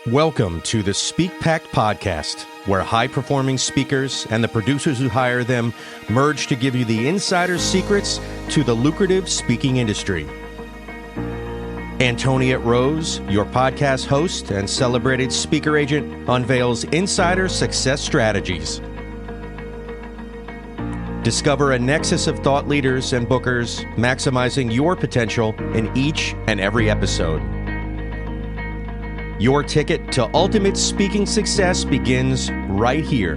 Welcome to the SPEAKPact podcast, where high-performing speakers and the producers who hire them merge to give you the insider secrets to the lucrative speaking industry. Antoniette Rose, your podcast host and celebrated speaker agent, unveils insider success strategies. Discover a nexus of thought leaders and bookers, maximizing your potential in each and every episode. Your ticket to ultimate speaking success begins right here.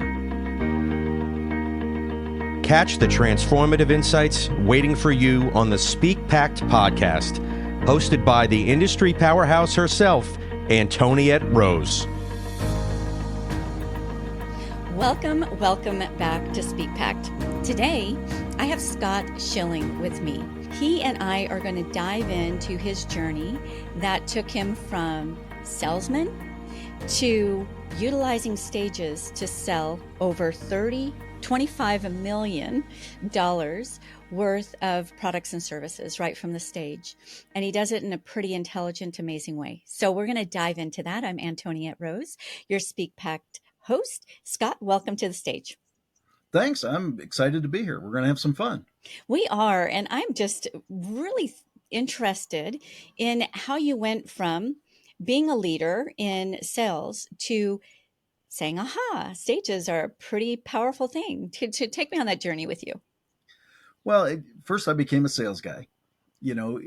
Catch the transformative insights waiting for you on the SpeakPact podcast, hosted by the industry powerhouse herself, Antoniette Rose. Welcome back to SpeakPact. Today, I have Scott Schilling with me. He and I are going to dive into his journey that took him from salesman to utilizing stages to sell over $25 million worth of products and services right from the stage. And he does it in a pretty intelligent, amazing way. So we're going to dive into that. I'm Antoniette Rose, your SpeakPact host. Scott, welcome to the stage. Thanks. I'm excited to be here. We're going to have some fun. We are. And I'm just really interested in how you went from being a leader in sales to saying, aha, stages are a pretty powerful thing. To take me on that journey with you. Well, first I became a sales guy,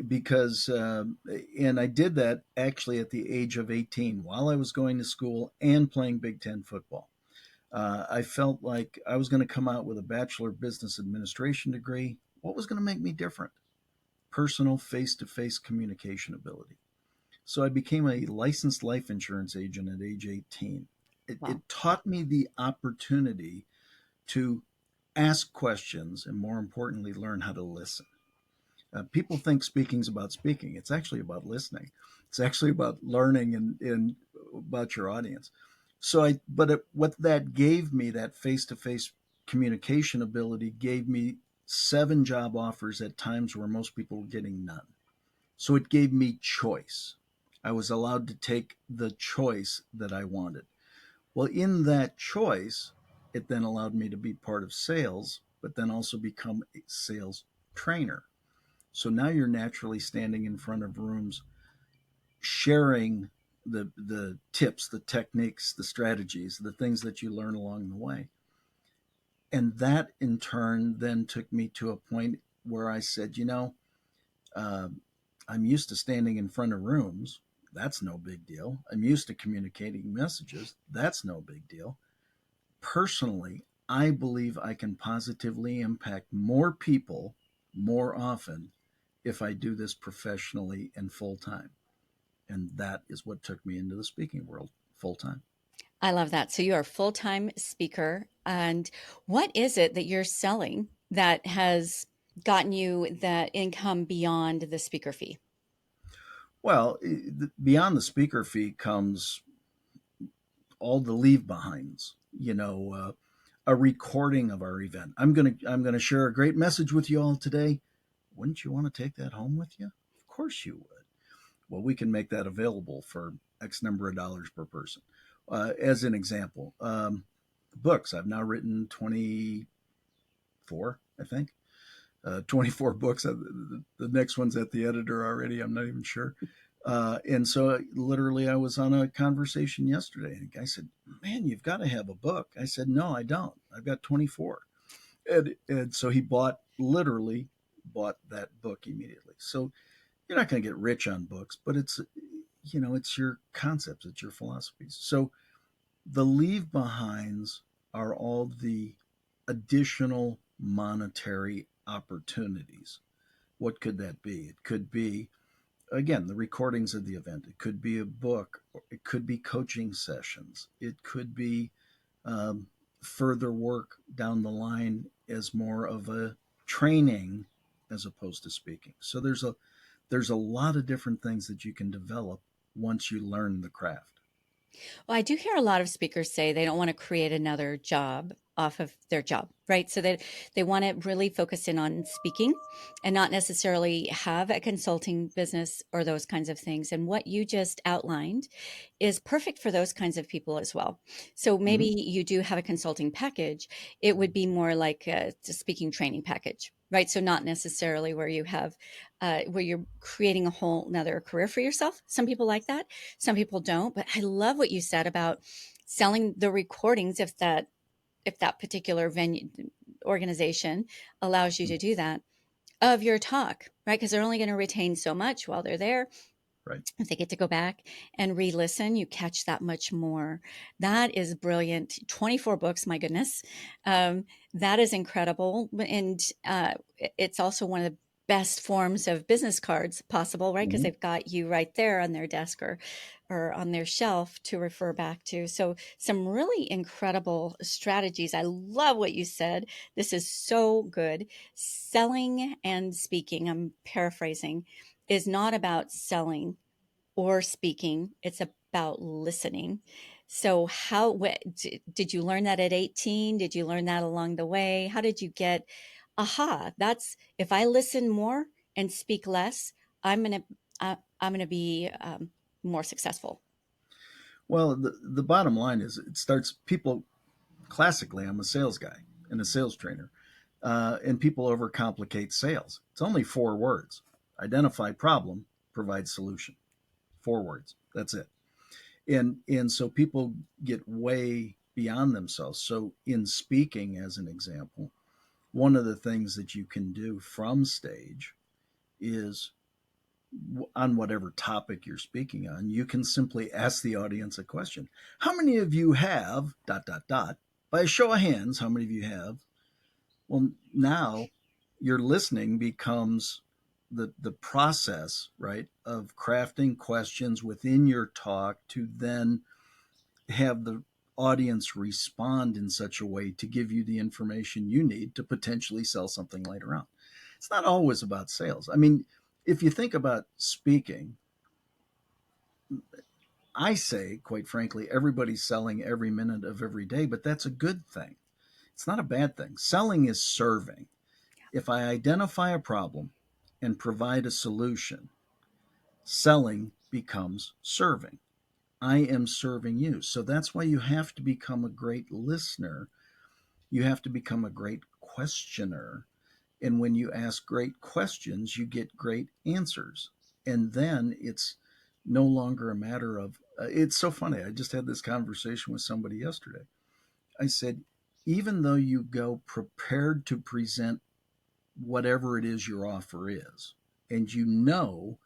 because, and I did that actually at the age of 18 while I was going to school and playing Big Ten football. I felt like I was going to come out with a Bachelor of Business Administration degree. What was going to make me different? Personal face-to-face communication ability. So I became a licensed life insurance agent at age 18. It taught me the opportunity to ask questions and, more importantly, learn how to listen. People think speaking's about speaking. It's actually about listening. It's actually about learning and about your audience. What that gave me, that face-to-face communication ability, gave me 7 job offers at times where most people were getting none. So it gave me choice. I was allowed to take the choice that I wanted. Well, in that choice, it then allowed me to be part of sales, but then also become a sales trainer. So now you're naturally standing in front of rooms, sharing the tips, the techniques, the strategies, the things that you learn along the way. And that in turn then took me to a point where I said, I'm used to standing in front of rooms. That's no big deal. I'm used to communicating messages. That's no big deal. Personally, I believe I can positively impact more people more often if I do this professionally and full-time. And that is what took me into the speaking world full-time. I love that. So you are a full-time speaker. And what is it that you're selling that has gotten you that income beyond the speaker fee? Well, beyond the speaker fee comes all the leave behinds, a recording of our event. I'm going to share a great message with you all today. Wouldn't you want to take that home with you? Of course you would. Well, we can make that available for X number of dollars per person. As an example, books. I've now written 24, I think. 24 books. The next one's at the editor already. I'm not even sure. And so literally I was on a conversation yesterday and a guy said, man, you've got to have a book. I said, no, I don't. I've got 24. And so he literally bought that book immediately. So you're not going to get rich on books, but it's your concepts, it's your philosophies. So the leave behinds are all the additional monetary opportunities. What could that be? It could be, again, the recordings of the event. It could be a book. It could be coaching sessions. It could be further work down the line as more of a training as opposed to speaking. So there's a lot of different things that you can develop once you learn the craft. Well, I do hear a lot of speakers say they don't want to create another job off of their job, right? So that they want to really focus in on speaking and not necessarily have a consulting business or those kinds of things. And what you just outlined is perfect for those kinds of people as well. So maybe Mhm. you do have a consulting package. It would be more like a speaking training package, right? So not necessarily where you have, where you're creating a whole another career for yourself. Some people like that. Some people don't. But I love what you said about selling the recordings if that particular venue organization allows you to do that of your talk, right? Because they're only going to retain so much while they're there. Right. If they get to go back and re-listen, you catch that much more. That is brilliant. 24 books, my goodness. That is incredible. And it's also one of the best forms of business cards possible, right? Because Mhm. they've got you right there on their desk or on their shelf to refer back to. So some really incredible strategies. I love what you said. This is so good. Selling and speaking, I'm paraphrasing, is not about selling or speaking. It's about listening. So did you learn that at 18? Did you learn that along the way? How did you get, aha, that's, if I listen more and speak less, I'm going I'm going to be more successful. Well, the bottom line is it starts people classically. I'm a sales guy and a sales trainer, and people overcomplicate sales. It's only 4 words: identify problem, provide solution. 4 words. That's it. And so people get way beyond themselves. So in speaking, as an example, one of the things that you can do from stage is on whatever topic you're speaking on, you can simply ask the audience a question. How many of you have dot dot dot? By a show of hands, how many of you have? Well, now your listening becomes the process, right, of crafting questions within your talk to then have the audience respond in such a way to give you the information you need to potentially sell something later on. It's not always about sales. I mean, if you think about speaking, I say, quite frankly, everybody's selling every minute of every day, but that's a good thing. It's not a bad thing. Selling is serving. If I identify a problem and provide a solution, selling becomes serving. I am serving you. So that's why you have to become a great listener. You have to become a great questioner. And when you ask great questions, you get great answers. And then it's no longer a matter of, it's so funny. I just had this conversation with somebody yesterday. I said, even though you go prepared to present whatever it is your offer is, and you know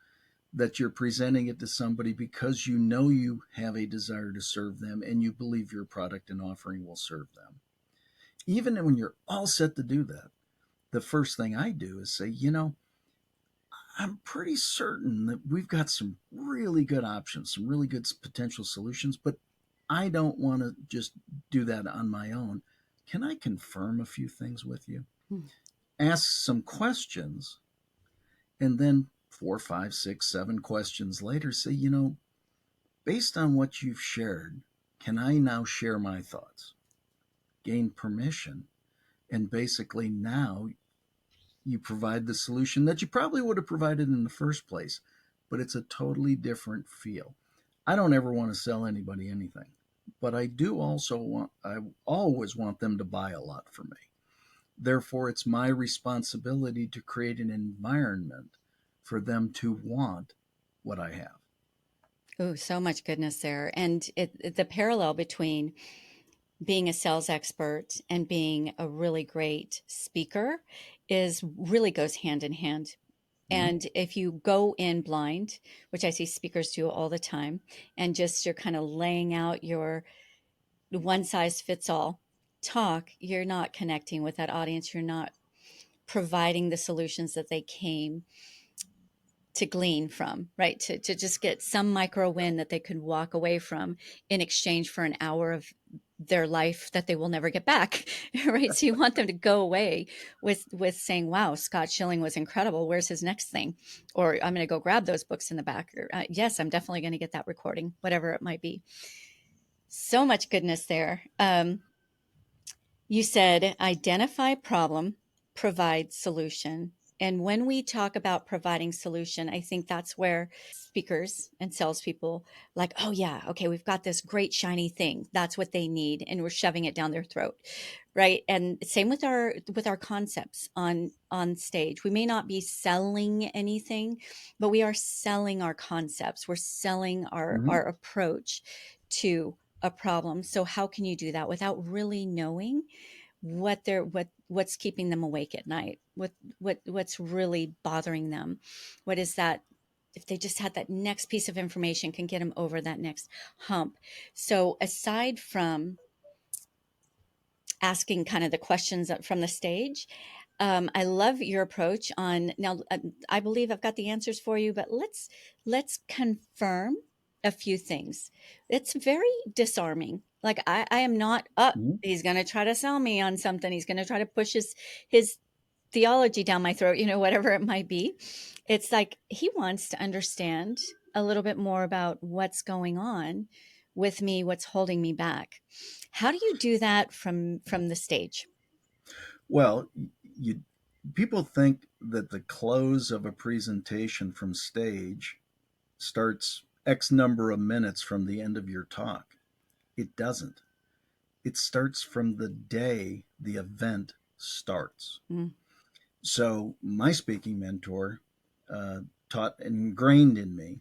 that you're presenting it to somebody because you know you have a desire to serve them and you believe your product and offering will serve them. Even when you're all set to do that, the first thing I do is say, I'm pretty certain that we've got some really good options, some really good potential solutions, but I don't want to just do that on my own. Can I confirm a few things with you? Hmm. Ask some questions, and then 4, 5, 6, 7 questions later, say, based on what you've shared, can I now share my thoughts? Gain permission. And basically, now you provide the solution that you probably would have provided in the first place, but it's a totally different feel. I don't ever want to sell anybody anything, but I always want them to buy a lot from me. Therefore, it's my responsibility to create an environment for them to want what I have. Oh, so much goodness there. And the parallel between being a sales expert and being a really great speaker is really goes hand in hand. Mhm. And if you go in blind, which I see speakers do all the time, and just you're kind of laying out your one size fits all talk, you're not connecting with that audience. You're not providing the solutions that they came to glean from, right? To just get some micro win that they could walk away from in exchange for an hour of their life that they will never get back, right? So you want them to go away with saying, "Wow, Scott Schilling was incredible. Where's his next thing?" Or I'm going to go grab those books in the back. Or yes, I'm definitely going to get that recording, whatever it might be. So much goodness there. You said identify problem, provide solution. And when we talk about providing solution, I think that's where speakers and salespeople like, oh yeah, okay, we've got this great shiny thing. That's what they need, and we're shoving it down their throat, right? And same with our concepts on stage. We may not be selling anything, but we are selling our concepts. We're selling Hmm. our approach to a problem. So how can you do that without really knowing what's keeping them awake at night, what's really bothering them, what is that, if they just had that next piece of information can get them over that next hump. So aside from asking kind of the questions from the stage, I love your approach on now. I believe I've got the answers for you, but let's confirm a few things. It's very disarming. Like I am not up. Hmm. He's going to try to sell me on something. He's going to try to push his theology down my throat. Whatever it might be. It's like he wants to understand a little bit more about what's going on with me, what's holding me back. How do you do that from the stage? Well, you people think that the close of a presentation from stage starts X number of minutes from the end of your talk. It doesn't. It starts from the day the event starts. Mm. So my speaking mentor uh, taught and ingrained in me,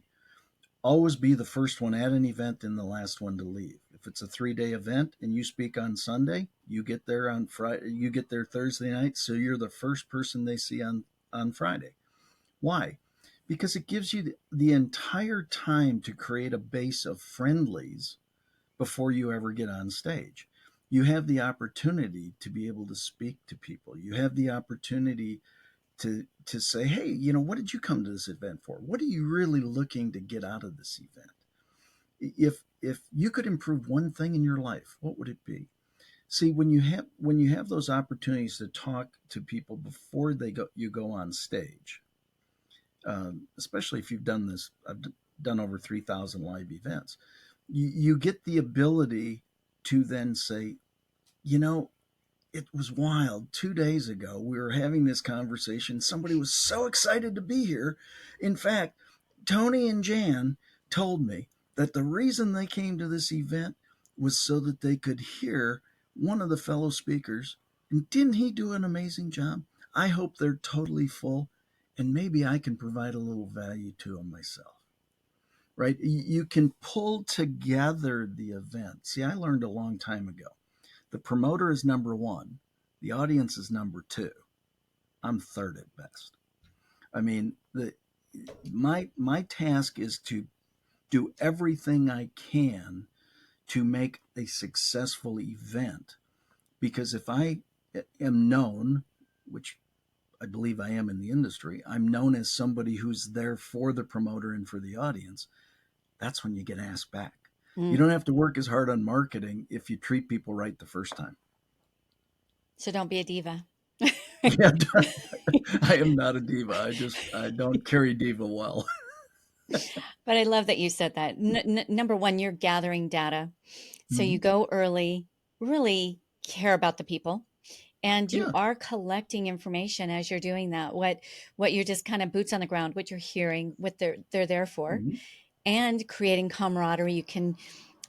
always be the first one at an event and the last one to leave. If it's a 3-day event and you speak on Sunday, you get there on Friday, you get there Thursday night, so you're the first person they see on Friday. Why? Because it gives you the entire time to create a base of friendlies before you ever get on stage. You have the opportunity to be able to speak to people. You have the opportunity to say, hey, what did you come to this event for? What are you really looking to get out of this event? If you could improve one thing in your life, what would it be? See, when you have those opportunities to talk to people before you go on stage, especially if you've done this, I've done over 3,000 live events. You get the ability to then say, you know, it was wild. 2 days ago, we were having this conversation. Somebody was so excited to be here. In fact, Tony and Jan told me that the reason they came to this event was so that they could hear one of the fellow speakers. And didn't he do an amazing job? I hope they're totally full, and maybe I can provide a little value to them myself. Right? You can pull together the event. See, I learned a long time ago, the promoter is number one, the audience is number two. I'm third at best. I mean, my task is to do everything I can to make a successful event. Because if I am known, which I believe I am in the industry, I'm known as somebody who's there for the promoter and for the audience. That's when you get asked back. You Mm. don't have to work as hard on marketing if you treat people right the first time. So don't be a diva. Yeah, I am not a diva. I don't carry diva well. But I love that you said that. Number one, you're gathering data. So you Hmm. go early, really care about the people, and you Yeah. are collecting information as you're doing that. What you're just kind of boots on the ground, what you're hearing, what they're there for, Hmm. and creating camaraderie. You can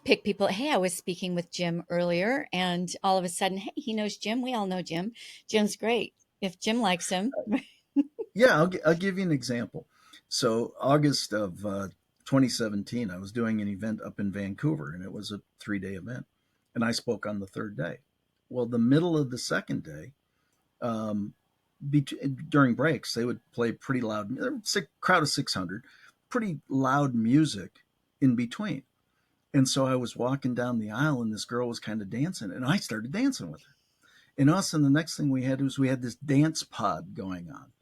pick people. Hey, I was speaking with Jim earlier, and all of a sudden, hey, he knows Jim. We all know Jim. Jim's great. If Jim likes him, Yeah, I'll give you an example. So August of 2017, I was doing an event up in Vancouver, and it was a 3-day event, and I spoke on the third day. Well, the middle of the second day, um, during breaks, they would play pretty loud. There was a crowd of 600, pretty loud music in between. And so I was walking down the aisle, and this girl was kind of dancing, and I started dancing with her. And us, and the next thing we had this dance pod going on,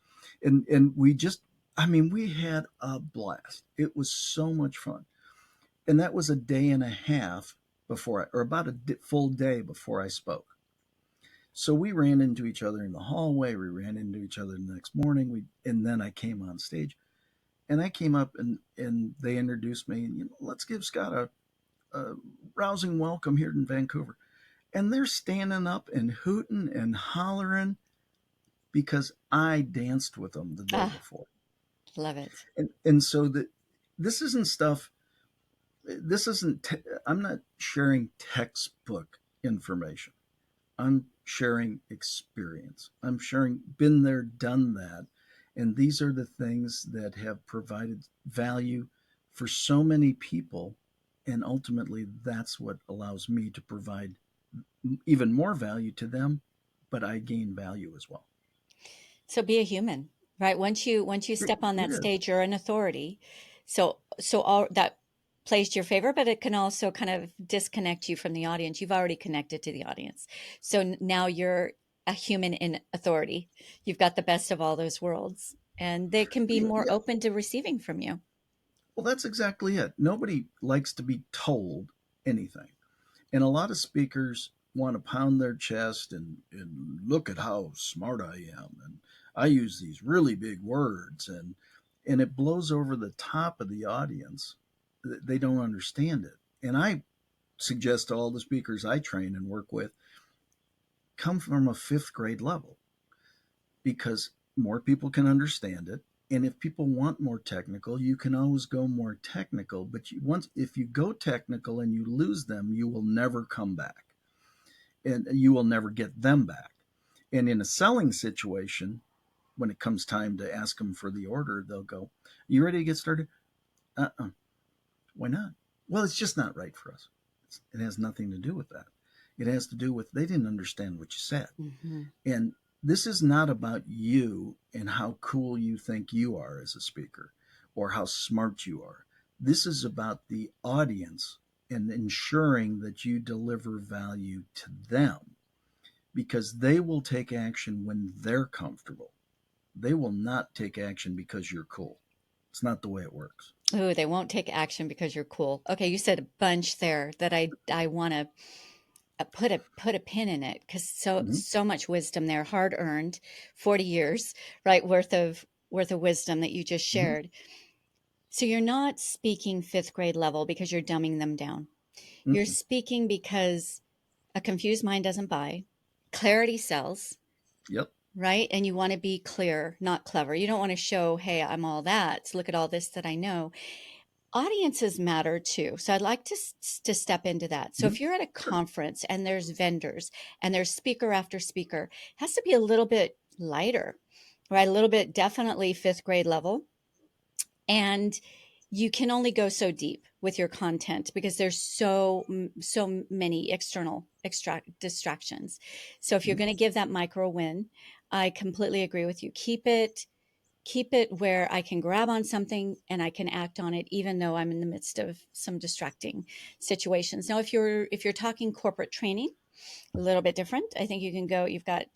and we just, I mean, we had a blast. It was so much fun, and that was a day and a half before or about a full day before I spoke. So we ran into each other in the hallway. We ran into each other the next morning. And then I came on stage, and I came up, and they introduced me. And let's give Scott a rousing welcome here in Vancouver. And they're standing up and hooting and hollering because I danced with them the day Ah, before. love it. And so this isn't stuff, this isn't, I'm not sharing textbook information. I'm sharing experience. I'm sharing been there, done that. And these are the things that have provided value for so many people. And ultimately, that's what allows me to provide even more value to them, but I gain value as well. So be a human, right? Once you It, step on it that is. stage, you're an authority. So all that plays to your favor, but it can also kind of disconnect you from the audience. You've already connected to the audience. So now you're a human in authority. You've got the best of all those worlds, and they can be more Yeah. open to receiving from you. Well, that's exactly it. Nobody likes to be told anything. And a lot of speakers want to pound their chest and look at how smart I am. And I use these really big words and it blows over the top of the audience. They don't understand it. And I suggest to all the speakers I train and work with come from a fifth grade level because more people can understand it. And if people want more technical, you can always go more technical. But if you go technical and you lose them, you will never come back, and you will never get them back. And in a selling situation, when it comes time to ask them for the order, they'll go, "You ready to get started?" Uh-uh. Why not? Well, it's just not right for us. It has nothing to do with that. It has to do with they didn't understand what you said. Hmm. And this is not about you and how cool you think you are as a speaker or how smart you are. This is about the audience and ensuring that you deliver value to them because they will take action when they're comfortable. They will not take action because you're cool. It's not the way it works. Oh, they won't take action because you're cool. Okay, you said a bunch there that I want to put a pin in it because Mm-hmm. so much wisdom there, hard earned, 40 years, right, worth of wisdom that you just Mm-hmm. shared. So you're not speaking fifth grade level because you're dumbing them down. You're Mm-hmm. speaking because a confused mind doesn't buy. Clarity sells, Yep. right? And you want to be clear, not clever. You don't want to show, hey, I'm all that. So look at all this that I know. Audiences matter too. So I'd like to step into that. So Mm-hmm. if you're at a Sure. conference and there's vendors and there's speaker after speaker, it has to be a little bit lighter, right? A little bit definitely fifth grade level. And you can only go so deep with your content because there's so many external distractions. So if you're Mm-hmm. going to give that micro win, I completely agree with you. Keep it where I can grab on something and I can act on it, even though I'm in the midst of some distracting situations. Now, if you're talking corporate training, a little bit different. I think you can go. You've got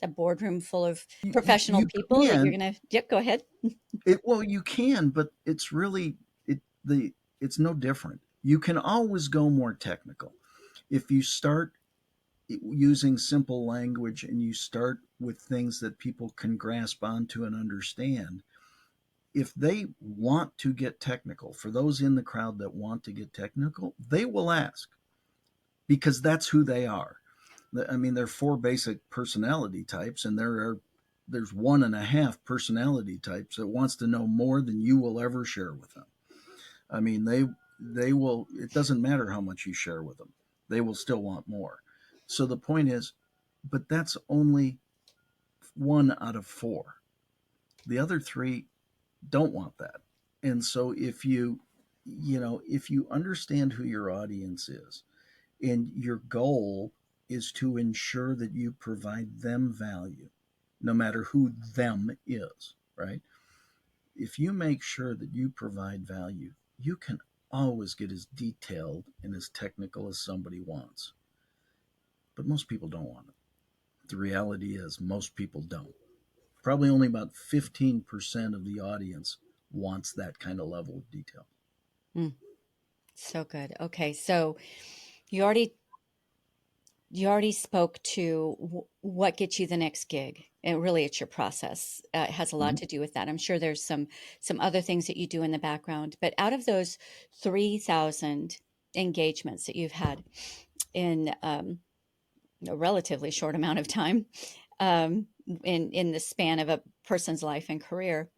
a boardroom full of professional You people that you're can gonna. Yep, go ahead. well you can, but it's really it's no different. You can always go more technical if you start using simple language and you start with things that people can grasp onto and understand. If they want to get technical, for those in the crowd that want to get technical, they will ask because that's who they are. I mean, there are four basic personality types, and there's one and a half personality types that wants to know more than you will ever share with them. I mean, they will. It doesn't matter how much you share with them; they will still want more. So the point is, but that's only one out of four. The other three don't want that. And so if you understand who your audience is and your goal is to ensure that you provide them value, no matter who them is, right? If you make sure that you provide value, you can always get as detailed and as technical as somebody wants. But most people don't want it. The reality is, most people don't. Probably only about 15% of the audience wants that kind of level of detail. Mm, so good. Okay, so you already you already spoke to what gets you the next gig, and really it's your process. It has a lot Mm-hmm. to do with that. I'm sure there's some other things that you do in the background, but out of those 3,000 engagements that you've had, in a relatively short amount of time, in the span of a person's life and career.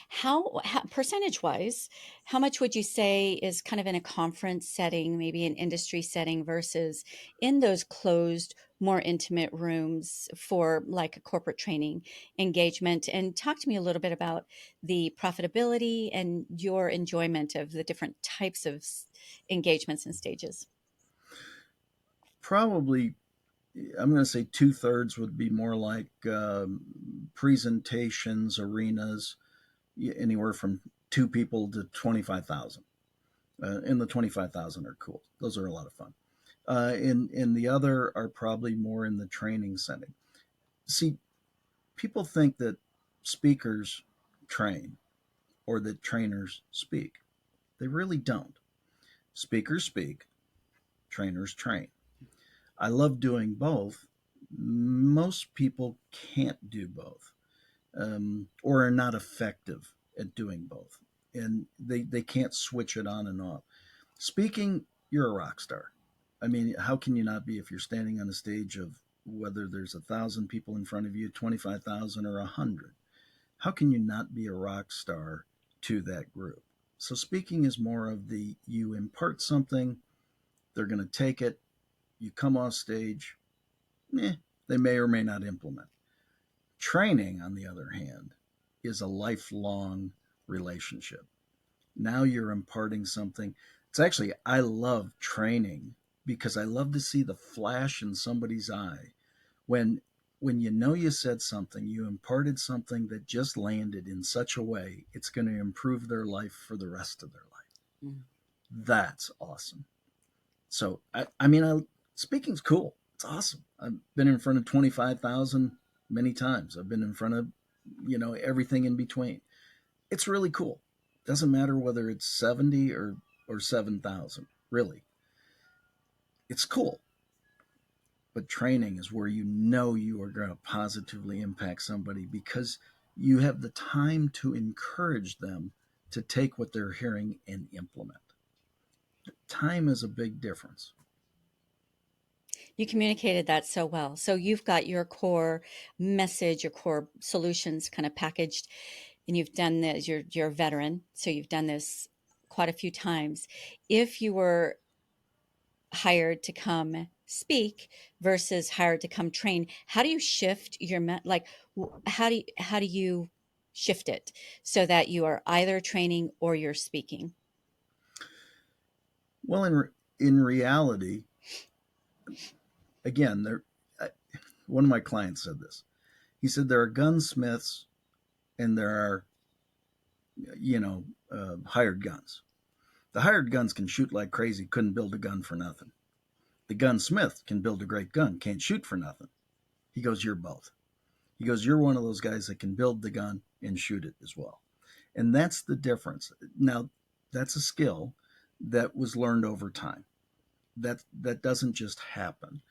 How percentage wise, how much would you say is kind of in a conference setting, maybe an industry setting, versus in those closed, more intimate rooms for like a corporate training engagement? And talk to me a little bit about the profitability and your enjoyment of the different types of engagements and stages. Probably, I'm going to say 2/3 would be more like presentations, arenas, anywhere from two people to 25,000. And the 25,000 are cool. Those are a lot of fun. In the other are probably more in the training setting. See, people think that speakers train or that trainers speak. They really don't. Speakers speak, trainers train. I love doing both. Most people can't do both, or are not effective at doing both. And they can't switch it on and off. Speaking, you're a rock star. I mean, how can you not be if you're standing on a stage of whether there's 1,000 people in front of you, 25,000 or 100? How can you not be a rock star to that group? So speaking is more of the you impart something, they're going to take it, you come off stage, they may or may not implement. Training, on the other hand, is a lifelong relationship. Now you're imparting something. It's actually, I love training because I love to see the flash in somebody's eye when you know you said something, you imparted something that just landed in such a way, it's going to improve their life for the rest of their life. Mm. That's awesome. So, speaking's cool. It's awesome. I've been in front of 25,000 many times. I've been in front of, everything in between. It's really cool. Doesn't matter whether it's 70 or 7,000, really. It's cool. But training is where you know you are going to positively impact somebody because you have the time to encourage them to take what they're hearing and implement. Time is a big difference. You communicated that so well. So you've got your core message, your core solutions kind of packaged, and you've done this. You're a veteran, so you've done this quite a few times. If you were hired to come speak versus hired to come train, how do you shift your how do you shift it so that you are either training or you're speaking? Well, in reality, again, one of my clients said this. He said there are gunsmiths and there are hired guns. The hired guns can shoot like crazy, couldn't build a gun for nothing. The gunsmith can build a great gun, can't shoot for nothing. He goes, you're both. He goes, you're one of those guys that can build the gun and shoot it as well. And that's the difference. Now, that's a skill that was learned over time. That doesn't just happen.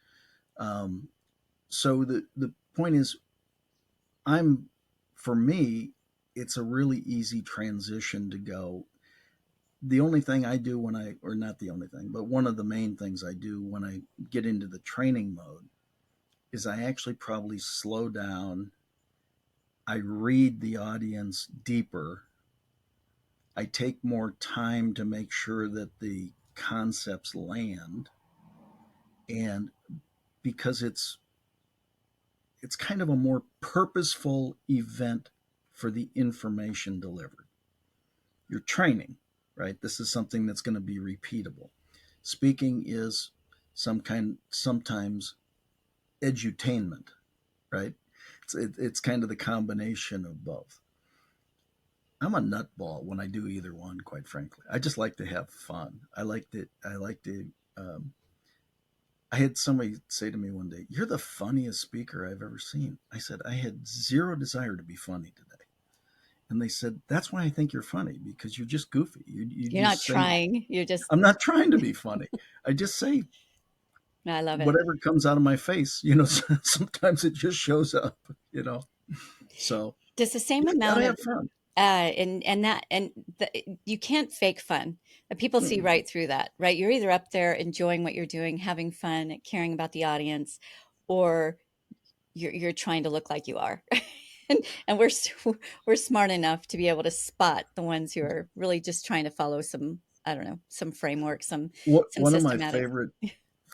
So the point is, for me, it's a really easy transition to go. The only thing I do or not the only thing, but one of the main things I do when I get into the training mode is I actually probably slow down. I read the audience deeper. I take more time to make sure that the concepts land. And because it's kind of a more purposeful event for the information delivered. You're training, right? This is something that's going to be repeatable. Speaking is sometimes edutainment, right? It's kind of the combination of both. I'm a nutball when I do either one, quite frankly. I just like to have fun. I had somebody say to me one day, "You're the funniest speaker I've ever seen." I said, "I had zero desire to be funny today." And they said, "That's why I think you're funny, because you're just goofy. You're not trying. You're just." I'm not trying to be funny. I just say, I love it. Whatever comes out of my face, sometimes it just shows up, So does the same amount have fun. You can't fake fun. People see right through that, right? You're either up there enjoying what you're doing, having fun, caring about the audience, or you're trying to look like you are. And we're smart enough to be able to spot the ones who are really just trying to follow some, I don't know, some framework, some One of my systematic.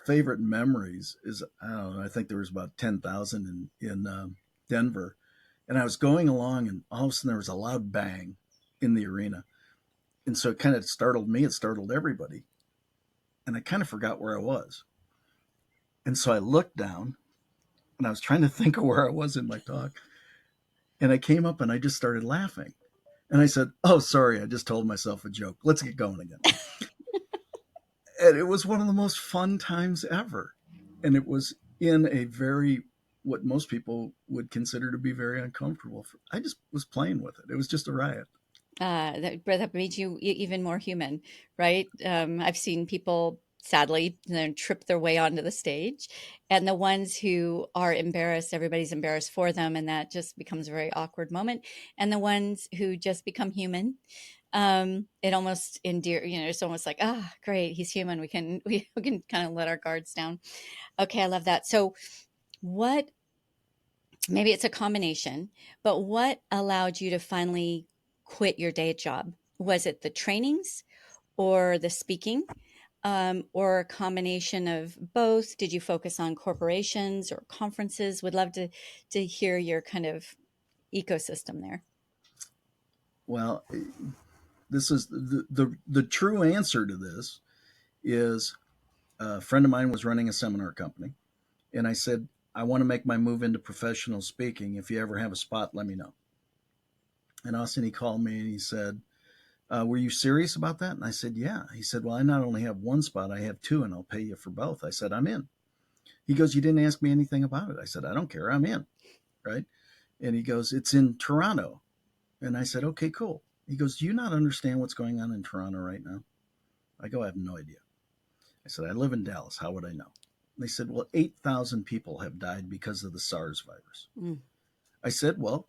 favorite memories is, I don't know, I think there was about 10,000 in Denver, and I was going along, and all of a sudden there was a loud bang in the arena, and so it kind of startled me. It startled everybody, and I kind of forgot where I was, and so I looked down, and I was trying to think of where I was in my talk, and I came up and I just started laughing, and I said, "Oh, sorry, I just told myself a joke. Let's get going again." And it was one of the most fun times ever. And it was in a very, what most people would consider to be very uncomfortable. I just was playing with it. It was just a riot. That made you even more human, right? I've seen people sadly, trip their way onto the stage, and the ones who are embarrassed, everybody's embarrassed for them, and that just becomes a very awkward moment. And the ones who just become human, it almost it's almost like, ah, great, he's human. We can kind of let our guards down. Okay, I love that. So, what? Maybe it's a combination, but what allowed you to finally quit your day job? Was it the trainings or the speaking, or a combination of both? Did you focus on corporations or conferences? Would love to hear your kind of ecosystem there. Well, this is the true answer to this is a friend of mine was running a seminar company. And I said, I want to make my move into professional speaking. If you ever have a spot, let me know. And all of a sudden he called me and he said, were you serious about that? And I said, yeah. He said, well, I not only have one spot, I have two, and I'll pay you for both. I said, I'm in. He goes, you didn't ask me anything about it. I said, I don't care. I'm in. Right. And he goes, it's in Toronto. And I said, okay, cool. He goes, do you not understand what's going on in Toronto right now? I go, I have no idea. I said, I live in Dallas. How would I know? They said, well, 8,000 people have died because of the SARS virus. Mm. I said, well,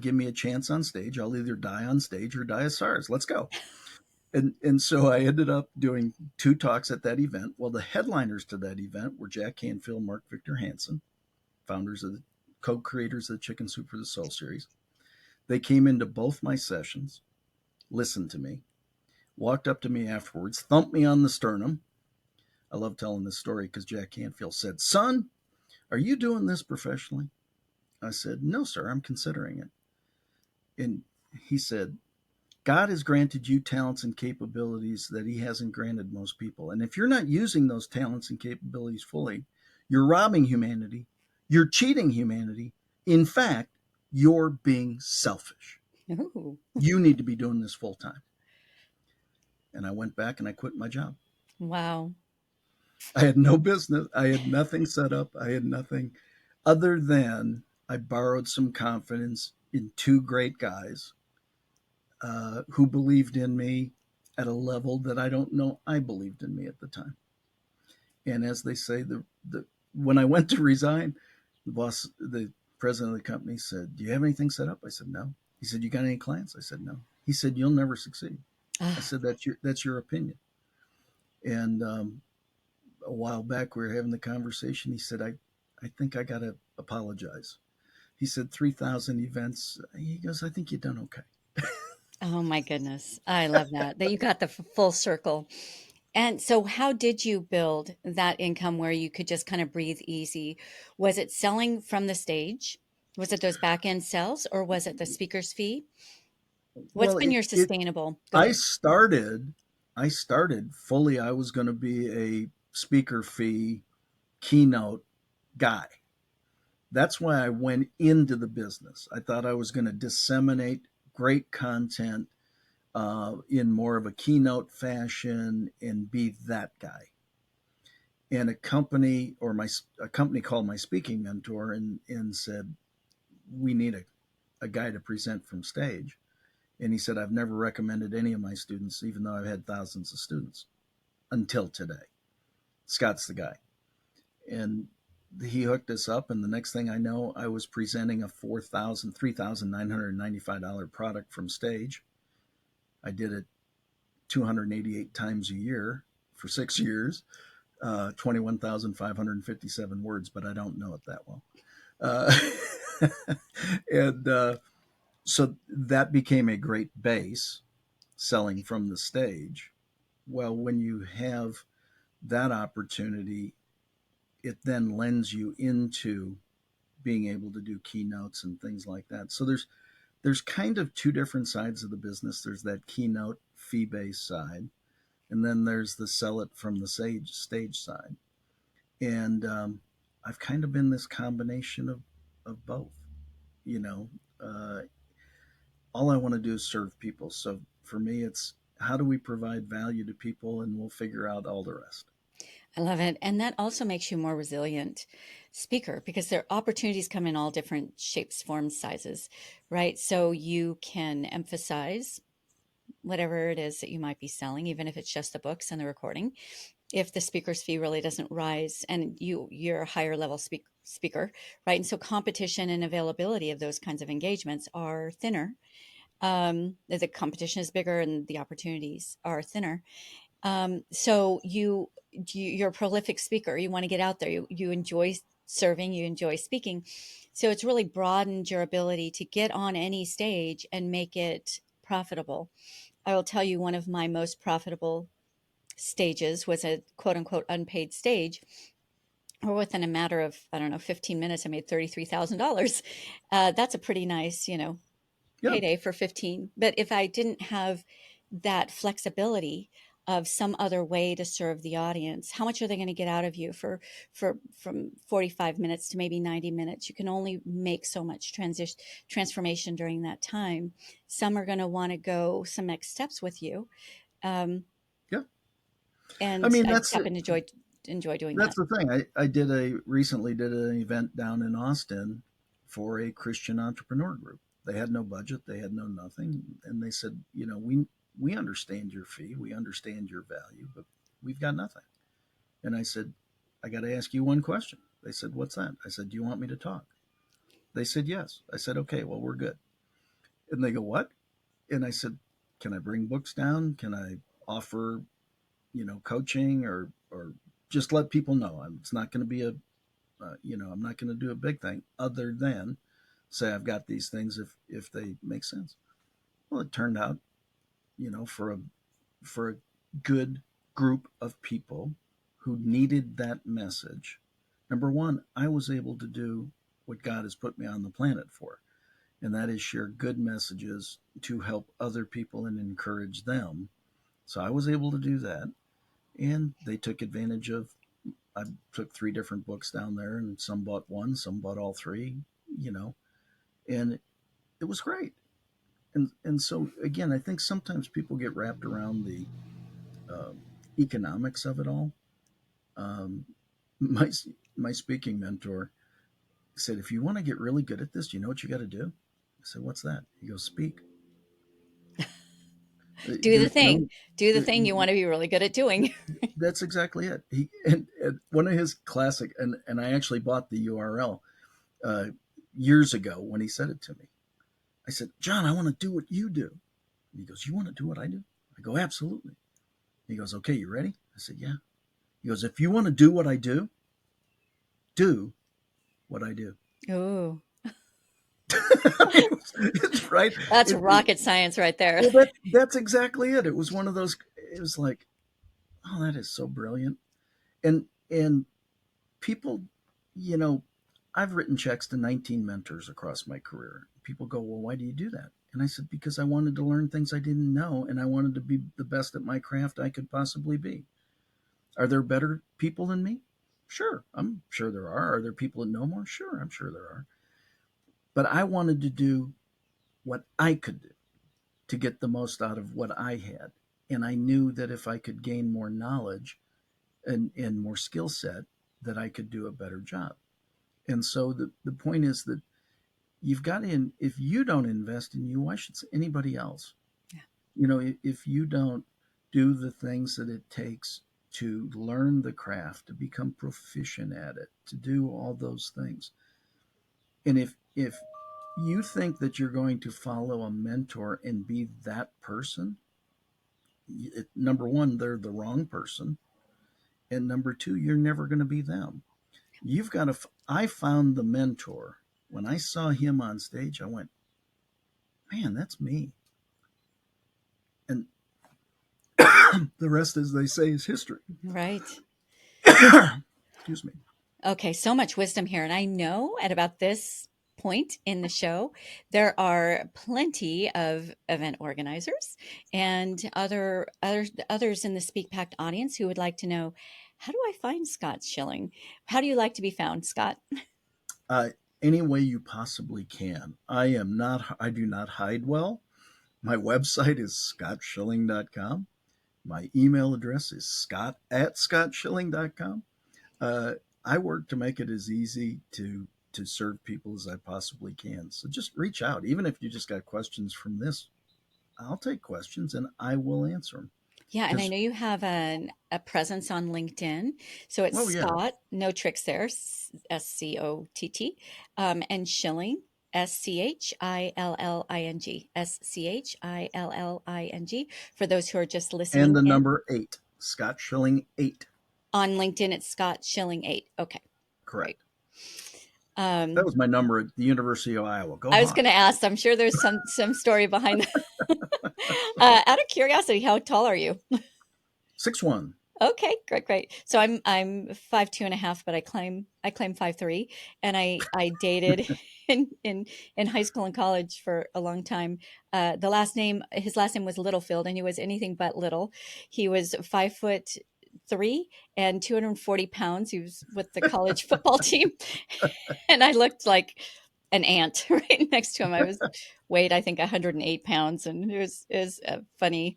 give me a chance on stage. I'll either die on stage or die of SARS. Let's go. And so I ended up doing two talks at that event. Well, the headliners to that event were Jack Canfield, Mark Victor Hansen, co-creators of the Chicken Soup for the Soul series. They came into both my sessions, listened to me, walked up to me afterwards, thumped me on the sternum. I love telling this story because Jack Canfield said, son, are you doing this professionally? I said, no, sir, I'm considering it. And he said, God has granted you talents and capabilities that he hasn't granted most people. And if you're not using those talents and capabilities fully, you're robbing humanity. You're cheating humanity. In fact, you're being selfish. Ooh. You need to be doing this full time. And I went back and I quit my job. Wow. I had no business. I had nothing set up. I had nothing other than I borrowed some confidence in two great guys who believed in me at a level that I don't know I believed in me at the time. And as they say, when I went to resign, the president of the company said, do you have anything set up? I said, no. He said, you got any clients? I said, no. He said, you'll never succeed. I said, that's your opinion. And a while back, we were having the conversation. He said, I think I got to apologize. He said, 3,000 events. He goes, I think you've done okay. Oh my goodness. I love that you got the full circle. And so how did you build that income where you could just kind of breathe easy? Was it selling from the stage? Was it those back end sales, or was it the speaker's fee? What's Well, been your sustainable? Go I ahead. started, I started fully. I was going to be a speaker fee keynote guy. That's why I went into the business. I thought I was going to disseminate great content in more of a keynote fashion and be that guy. And a company called my speaking mentor and said, we need a guy to present from stage. And he said, I've never recommended any of my students, even though I've had thousands of students until today. Scott's the guy. And he hooked us up, and the next thing I know, I was presenting a $3,995 product from stage. I did it 288 times a year for 6 years, 21,557 words, but I don't know it that well. Uh, and so that became a great base selling from the stage. Well, when you have that opportunity, it then lends you into being able to do keynotes and things like that. So there's kind of two different sides of the business. There's that keynote fee-based side, and then there's the sell it from the stage side. And I've kind of been this combination of both. You know, uh, all I want to do is serve people. So for me, it's how do we provide value to people, and we'll figure out all the rest. I love it. And that also makes you more resilient speaker because their opportunities come in all different shapes, forms, sizes, right? So you can emphasize whatever it is that you might be selling, even if it's just the books and the recording. If the speaker's fee really doesn't rise and you're a higher level speaker, right? And so competition and availability of those kinds of engagements are thinner. The competition is bigger and the opportunities are thinner. So you're a prolific speaker. You want to get out there. You enjoy serving. You enjoy speaking. So it's really broadened your ability to get on any stage and make it profitable. I will tell you one of my most profitable stages was a quote unquote unpaid stage. Or within a matter of, I don't know, 15 minutes, I made $33,000. That's a pretty nice, Yeah. payday for 15. But if I didn't have that flexibility of some other way to serve the audience, how much are they going to get out of you for from 45 minutes to maybe 90 minutes? You can only make so much transformation during that time. Some are going to want to go some next steps with you. Um, Yeah. I and mean, I just happen to enjoy doing that's that. the thing. I recently did an event down in Austin for a Christian entrepreneur group. They had no budget, they had no nothing, and they said, we understand your fee, we understand your value, but we've got nothing. And I said, I got to ask you one question. They said, what's that? I said, do you want me to talk? They said yes. I said, okay, well, we're good. And they go, what? And I said, can I bring books down? Can I offer, coaching or just let people know it's not going to be I'm not going to do a big thing other than say I've got these things if they make sense. Well, it turned out, for a good group of people who needed that message. Number one, I was able to do what God has put me on the planet for, and that is share good messages to help other people and encourage them. So I was able to do that, and they took advantage of. I took three different books down there, and some bought one, some bought all three, you know, and it was great. And so again, I think sometimes people get wrapped around the um, economics of it all. Um, my my speaking mentor said, if you want to get really good at this, you know what you got to do? I said, what's that? He goes, speak. Do the There's thing. no. Do the There, thing you want to be really good at doing. that's exactly it. And one of his classic, and I actually bought the URL uh, years ago when he said it to me. I said, John, I want to do what you do. And he goes, you want to do what I do? I go, absolutely. He goes, okay, you ready? I said, yeah. He goes, if you want to do what I do what I do. Ooh, It's right. that's rocket science right there. Well, that's exactly it. It was one of those. It was like, oh, that is so brilliant. And people, you know, I've written checks to 19 mentors across my career. People go, well, why do you do that? And I said, because I wanted to learn things I didn't know, and I wanted to be the best at my craft I could possibly be. Are there better people than me? Sure, I'm sure there are. Are there people that know more? Sure, I'm sure there are. But I wanted to do what I could do to get the most out of what I had. And I knew that if I could gain more knowledge and more skill set, that I could do a better job. And so the point is that you've got to, if you don't invest in you, why should anybody else? Yeah. You know, if you don't do the things that it takes to learn the craft, to become proficient at it, to do all those things. And if you think that you're going to follow a mentor and be that person, number one, they're the wrong person, and number two, you're never going to be them. You've got to. I found the mentor when I saw him on stage. I went, man, that's me. And the rest, as they say, is history. Right. Excuse me. Okay, so much wisdom here. And I know at about this point in the show, there are plenty of event organizers and others in the Speak Pact audience who would like to know, how do I find Scott Schilling? How do you like to be found, Scott? Uh, any way you possibly can. I am not. I do not hide well. My website is scottschilling.com. My email address is scott@scottschilling.com. Uh, I work to make it as easy to serve people as I possibly can. So just reach out. Even if you just got questions from this, I'll take questions and I will answer them. Yeah, and I Because, know you have a presence on LinkedIn. So it's oh, yeah. Scott, no tricks there, Scott, and Schilling, Schilling, for those who are just And listening the in. number 8, Scott Schilling 8. On LinkedIn, it's Scott Schilling 8. Okay, great. Correct. That was my number at the University of Iowa. Go I was going to Hawks. ask, I'm sure there's some story behind that. Out of curiosity, how tall are you? 6'1". Okay, great. So I'm 5'2.5", but I claim 5'3", and I dated in high school and college for a long time. His last name was Littlefield, and he was anything but little. He was 5'3" and 240 pounds. He was with the college football team, and I looked like an ant right next to him. I was weighed, I think, 108 pounds, and it was a funny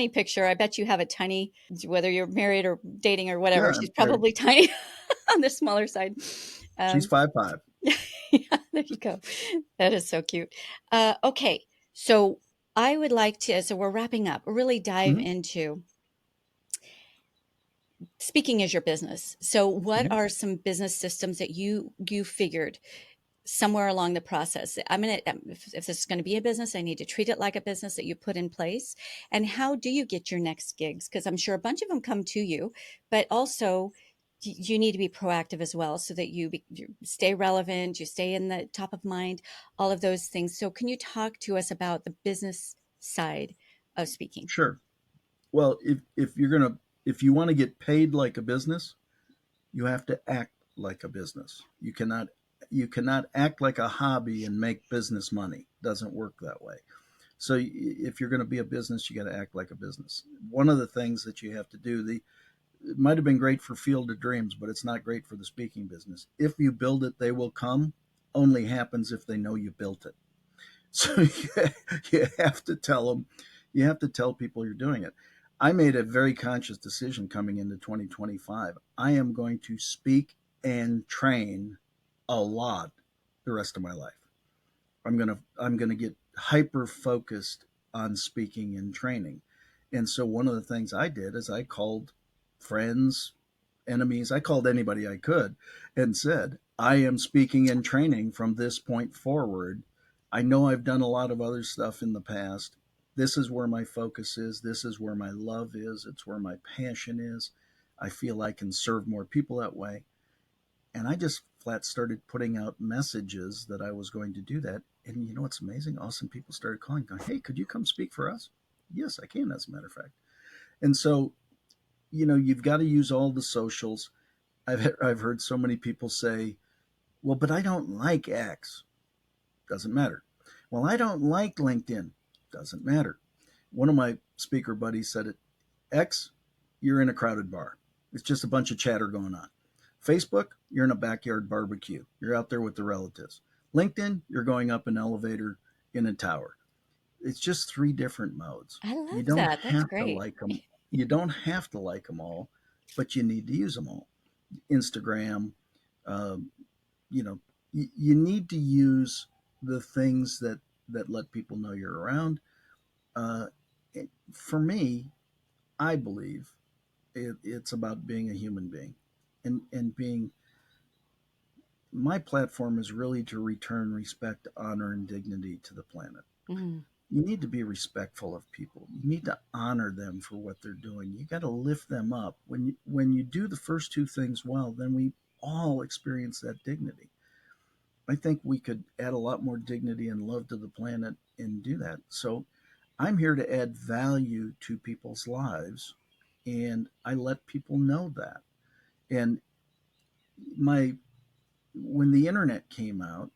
picture. I bet you have a tiny, whether you're married or dating or whatever. Yeah, She's I'm married. probably tiny on the smaller side. She's Um, 5'5". yeah, there you go. That is so cute. Okay, so I would like to, so we're wrapping up, really dive Mm-hmm. into speaking as your business. So what Mm-hmm. are some business systems that you figured somewhere along the process? If this is going to be a business, I need to treat it like a business that you put in place. And how do you get your next gigs? Because I'm sure a bunch of them come to you, but also you need to be proactive as well, so that you stay relevant, you stay in the top of mind, all of those things. So can you talk to us about the business side of speaking? Sure. Well, if you want to get paid like a business, you have to act like a business. You cannot act like a hobby and make business money. It doesn't work that way. So if you're going to be a business, you got to act like a business. One of the things that you have to do, it might have been great for Field of Dreams, but it's not great for the speaking business. If you build it, they will come. Only happens if they know you built it. So you have to tell them, you have to tell people you're doing it. I made a very conscious decision coming into 2025. I am going to speak and train a lot the rest of my life. I'm going to get hyper focused on speaking and training. And so one of the things I did is I called friends, enemies, I called anybody I could and said, I am speaking and training from this point forward. I know I've done a lot of other stuff in the past. This is where my focus is. This is where my love is. It's where my passion is. I feel I can serve more people that way. And I just flat started putting out messages that I was going to do that. And you know what's amazing? Awesome people started calling, going, hey, could you come speak for us? Yes, I can, as a matter of fact. And so, you've got to use all the socials. I've heard so many people say, well, but I don't like X. Doesn't matter. Well, I don't like LinkedIn. Doesn't matter. One of my speaker buddies said it, X, you're in a crowded bar. It's just a bunch of chatter going on. Facebook, you're in a backyard barbecue. You're out there with the relatives. LinkedIn, you're going up an elevator in a tower. It's just three different modes. I You love don't that. That's have to great. like them. You don't have to like them all, but you need to use them all. Instagram, um, you need to use the things that let people know you're around. Uh, for me, I believe It's about being a human being, and being. My platform is really to return respect, honor, and dignity to the planet. Mm. You need to be respectful of people. You need to honor them for what they're doing. You got to lift them up. When you do the first two things well, then we all experience that dignity. I think we could add a lot more dignity and love to the planet and do that. So I'm here to add value to people's lives, and I let people know that. And my when the internet came out,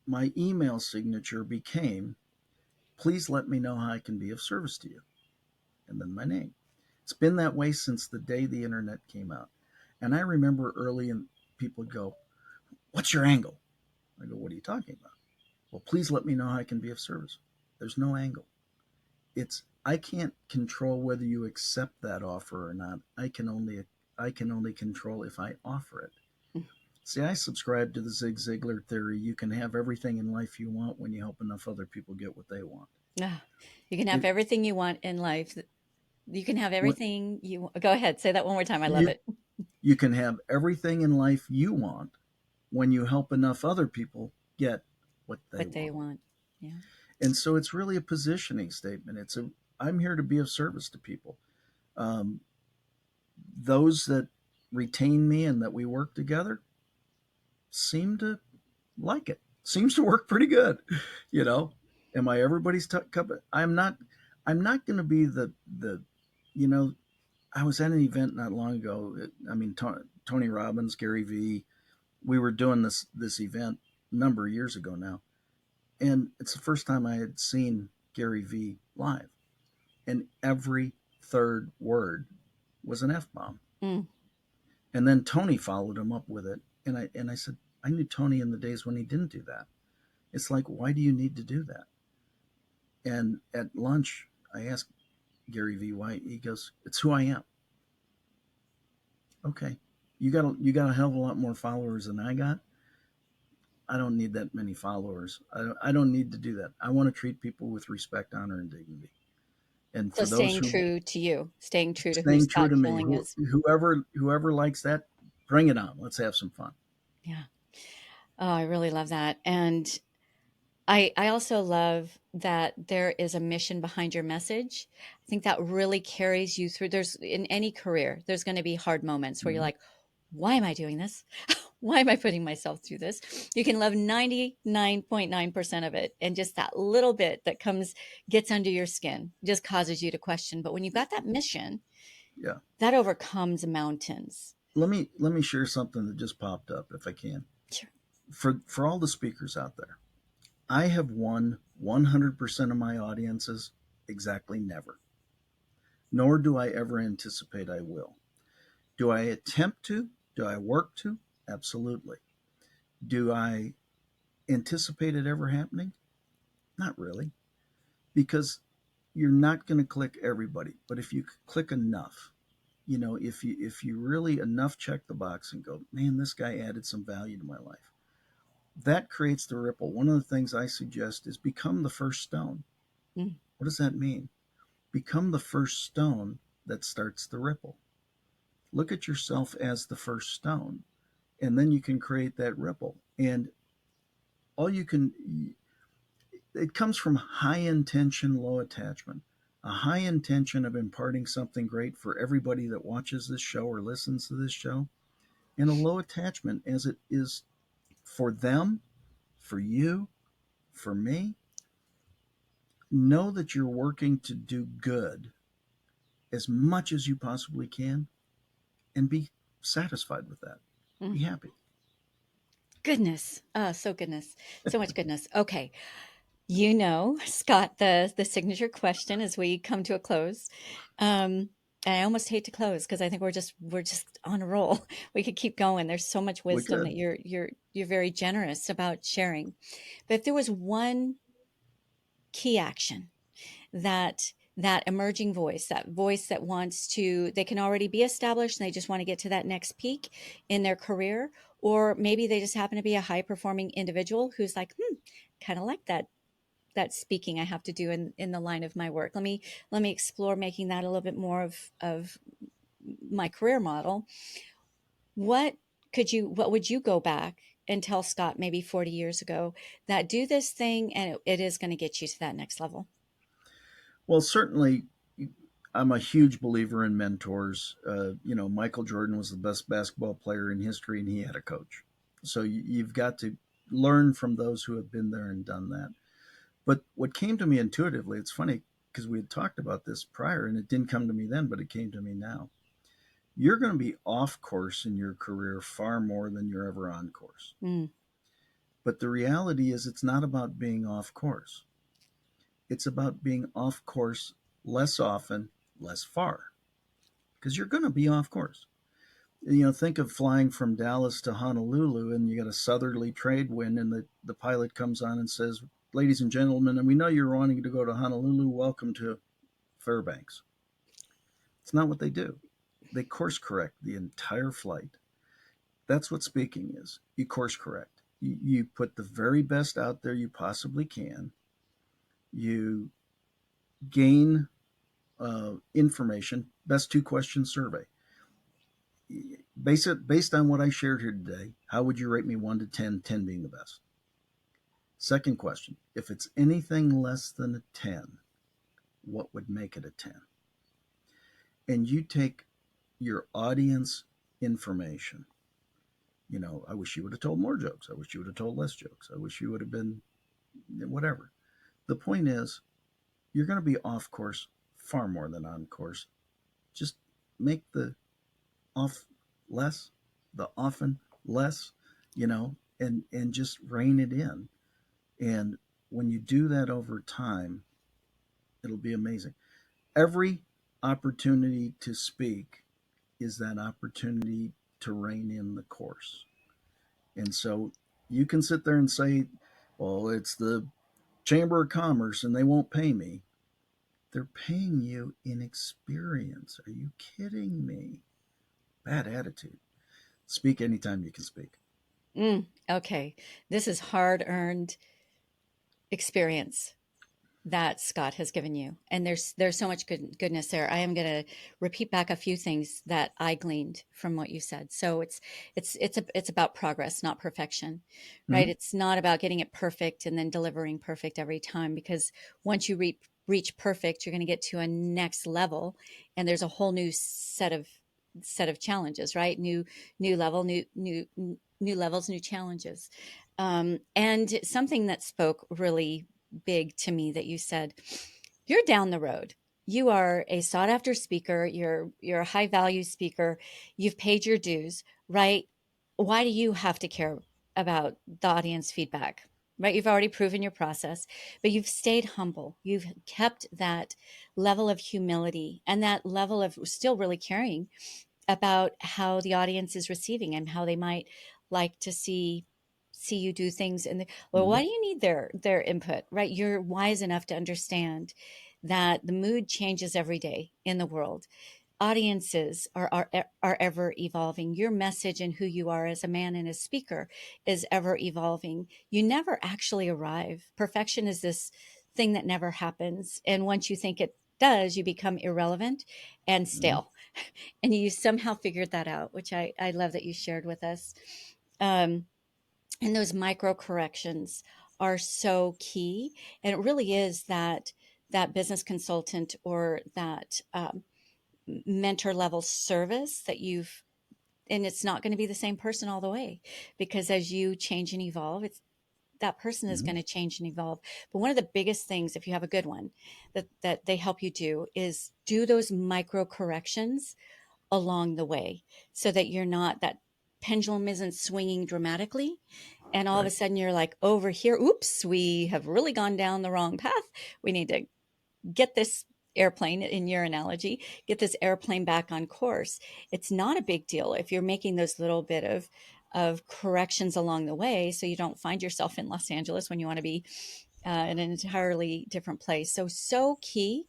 my email signature became, please let me know how I can be of service to you. And then my name. It's been that way since the day the internet came out. And I remember early, and people would go, what's your angle? I go, what are you talking about? Well, please let me know how I can be of service. There's no angle. It's I can't control whether you accept that offer or not. I can only control if I offer it. See, I subscribe to the Zig Ziglar theory. You can have everything in life you want when you help enough other people get what they want. Ah, you can have It everything you want in life. You can have what everything you go ahead. Say that one more time. I love you it. you can have everything in life you want when you help enough other people get what they What they want. want. Yeah. And so it's really a positioning statement. I'm here to be of service to people. Um, those that retain me and that we work together seem to like it. Seems to work pretty good. You know, am I everybody's cup? I'm not. I'm not going to be the. You know, I was at an event not long ago. I mean, Tony Robbins, Gary Vee. We were doing this event a number of years ago now, and it's the first time I had seen Gary Vee live, and every third word was an F bomb. Mm. And then Tony followed him up with it, and I said, I knew Tony in the days when he didn't do that. It's like, why do you need to do that? And at lunch, I asked Gary Vee why. He goes, it's who I am. Okay, you got a hell of a lot more followers than I got. I don't need that many followers. I don't need to do that. I want to treat people with respect, honor, and dignity. And So for those staying who true to you, staying true to who staying true Scott to me, Schilling is. whoever likes that, bring it on. Let's have some fun. Yeah. Oh, I really love that. And I also love that there is a mission behind your message. I think that really carries you through. There's in any career, there's going to be hard moments where you're Mhm. like, why am I doing this? Why am I putting myself through this? You can love 99.9% of it. And just that little bit that gets under your skin, just causes you to question. But when you've got that mission, Yeah. that overcomes mountains. Let me share something that just popped up, if I can. Sure. For all the speakers out there, I have won 100% of my audiences exactly never. Nor do I ever anticipate I will. Do I attempt to? Do I work to? Absolutely. Do I anticipate it ever happening? Not really, because you're not going to click everybody. But if you click enough, if you really enough check the box and go, man, this guy added some value to my life, that creates the ripple. One of the things I suggest is become the first stone. Mm. What does that mean? Become the first stone that starts the ripple. Look at yourself as the first stone, and then you can create that ripple. And all you can, it comes from high intention, low attachment. A high intention of imparting something great for everybody that watches this show or listens to this show, and a low attachment as it is for them, for you, for me. Know that you're working to do good as much as you possibly can, and be satisfied with that. Mm. Be happy. Goodness. So goodness. So much goodness. Okay. Scott, the signature question as we come to a close. Um, I almost hate to close because I think we're just on a roll. We could keep going. There's so much We wisdom that could. you're very generous about sharing. But if there was one key action that emerging voice, that voice that wants to, they can already be established and they just want to get to that next peak in their career, or maybe they just happen to be a high performing individual who's like, kind of like that speaking I have to do in the line of my work. Let me explore making that a little bit more of my career model, what what would you go back and tell Scott maybe 40 years ago that do this thing and it is going to get you to that next level? Well, certainly, I'm a huge believer in mentors. Michael Jordan was the best basketball player in history, and he had a coach. So you've got to learn from those who have been there and done that. But what came to me intuitively, it's funny because we had talked about this prior, and it didn't come to me then, but it came to me now. You're going to be off course in your career far more than you're ever on course. Mm. But the reality is, it's not about being off course. It's about being off course less often, less far, because you're going to be off course. Think of flying from Dallas to Honolulu and you got a southerly trade wind, and the pilot comes on and says, "Ladies and gentlemen, and we know you're wanting to go to Honolulu. Welcome to Fairbanks." It's not what they do. They course correct the entire flight. That's what speaking is. You course correct. You put the very best out there you possibly can. You gain information. Best 2-question survey. Based on what I shared here today, how would you rate me 1 to 10, 10 being the best? Second question, if it's anything less than a 10, what would make it a 10? And you take your audience information. I wish you would have told more jokes. I wish you would have told less jokes. I wish you would have been whatever. The point is, you're going to be off course far more than on course. Just make the off less, the often less, and just rein it in. And when you do that over time, it'll be amazing. Every opportunity to speak is that opportunity to rein in the course. And so you can sit there and say, well, it's the Chamber of Commerce and they won't pay me. They're paying you in experience. Are you kidding me? Bad attitude. Speak anytime you can speak. Okay. This is hard earned experience that Scott has given you. And there's so much goodness there. I am going to repeat back a few things that I gleaned from what you said. So it's about progress, not perfection, right? Mm-hmm. It's not about getting it perfect and then delivering perfect every time, because once you reach perfect, you're going to get to a next level, and there's a whole new set of challenges, right? New level, new levels, new challenges. And something that spoke really big to me that you said, you're down the road. You are a sought after speaker. You're a high value speaker. You've paid your dues, right? Why do you have to care about the audience feedback? Right? You've already proven your process, but you've stayed humble. You've kept that level of humility and that level of still really caring about how the audience is receiving and how they might like to see you do things. And well, Mm-hmm. why do you need their input, right? You're wise enough to understand that the mood changes every day in the world. Audiences are ever evolving. Your message and who you are as a man and a speaker is ever evolving. You never actually arrive. Perfection is this thing that never happens, and once you think it does, you become irrelevant and Mm-hmm. stale. And you somehow figured that out, which I love that you shared with us. Um, and those micro corrections are so key. And it really is that business consultant or that mentor level service that you've, and it's not going to be the same person all the way, because as you change and evolve, it's that person is Mm-hmm. going to change and evolve. But one of the biggest things, if you have a good one, that they help you do is do those micro corrections along the way, so that you're not, that pendulum isn't swinging dramatically and all of a Right. sudden you're like, over here, oops, we have really gone down the wrong path. We need to get this airplane, in your analogy, get this airplane back on course. It's not a big deal if you're making those little bit of corrections along the way, so you don't find yourself in Los Angeles when you want to be in an entirely different place. So key.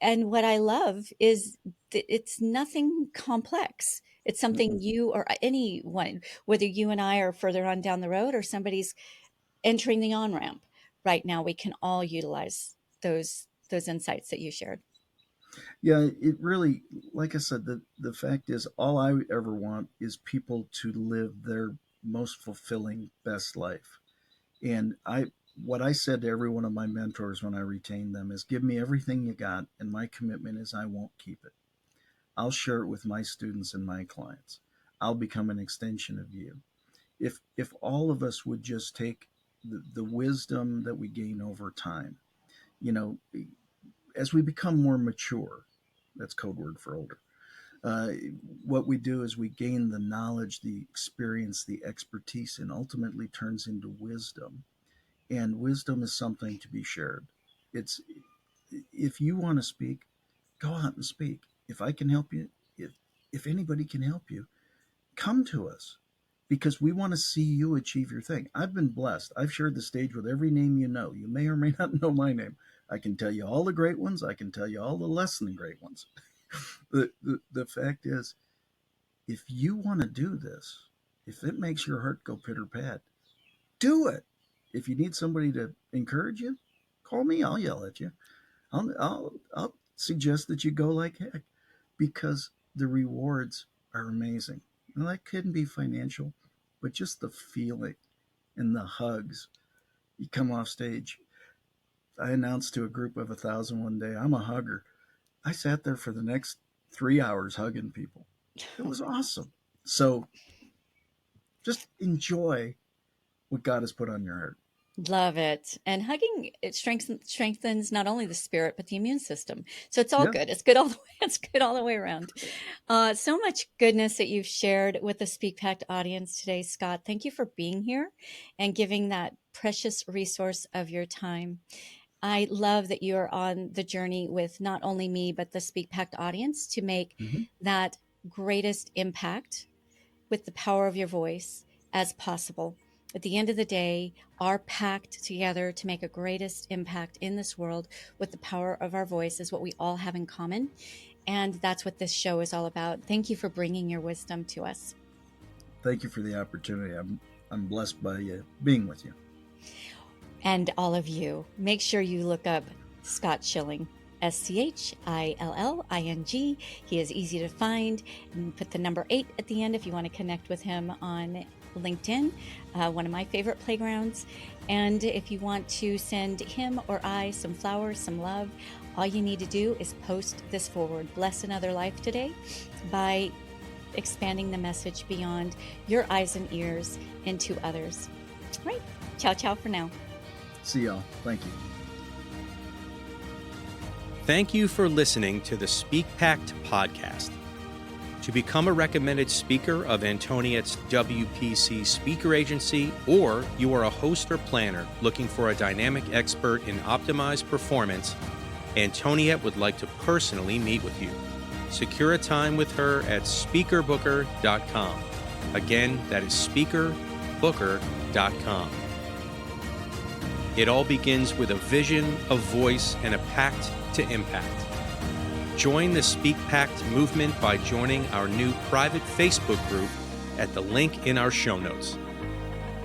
And what I love is that it's nothing complex. It's Mm-hmm. something you or anyone, whether you and I are further on down the road or somebody's entering the on ramp right now, we can all utilize those insights that you shared. Yeah, it really, like I said, the fact is, all I ever want is people to live their most fulfilling, best life. And what I said to every one of my mentors when I retained them is, give me everything you got, and my commitment is I won't keep it. I'll share it with my students and my clients. I'll become an extension of you. If all of us would just take the wisdom that we gain over time, you know, as we become more mature, that's code word for older. Uh, what we do is we gain the knowledge, the experience, the expertise, and ultimately turns into wisdom. And wisdom is something to be shared. It's if you want to speak, go out and speak. If I can help you, if anybody can help you, come to us because we want to see you achieve your thing. I've been blessed. I've shared the stage with every name you know. You may or may not know my name. I can tell you all the great ones. I can tell you all the less than great ones. The fact is, if you want to do this, if it makes your heart go pitter pat, do it. If you need somebody to encourage you, call me. I'll yell at you. I'll suggest that you go like heck because the rewards are amazing. And that couldn't be financial, but just the feeling and the hugs. You come off stage. I announced to a group of 1,000 one day, I'm a hugger. I sat there for the next 3 hours hugging people. It was awesome. So just enjoy what God has put on your heart. Love it. And hugging, it strengthens not only the spirit but the immune system. So it's all Yeah. good. It's good all the way. It's good all the way around. So much goodness that you've shared with the SpeakPact audience today, Scott. Thank you for being here and giving that precious resource of your time. I love that you're on the journey with not only me but the SpeakPact audience to make Mm-hmm. that greatest impact with the power of your voice as possible. At the end of the day, our pact together to make a greatest impact in this world with the power of our voice is what we all have in common. And that's what this show is all about. Thank you for bringing your wisdom to us. Thank you for the opportunity. I'm blessed by being with you. And all of you, make sure you look up Scott Schilling. Schilling. He is easy to find. And put the number 8 at the end if you want to connect with him on LinkedIn, one of my favorite playgrounds. And if you want to send him or I some flowers, some love, all you need to do is post this forward. Bless another life today by expanding the message beyond your eyes and ears into others. All right. Ciao, ciao for now. See y'all. Thank you. Thank you for listening to the SpeakPact podcast. To become a recommended speaker of Antoniette's WPC speaker agency, or you are a host or planner looking for a dynamic expert in optimized performance, Antoniette would like to personally meet with you. Secure a time with her at speakerbooker.com. Again, that is speakerbooker.com. It all begins with a vision, a voice, and a pact to impact. Join the SpeakPact movement by joining our new private Facebook group at the link in our show notes.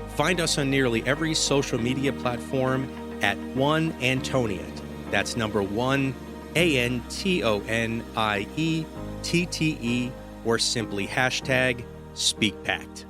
Find us on nearly every social media platform at One Antoniette. That's number 1, ANTONIETTE, or simply hashtag SpeakPact.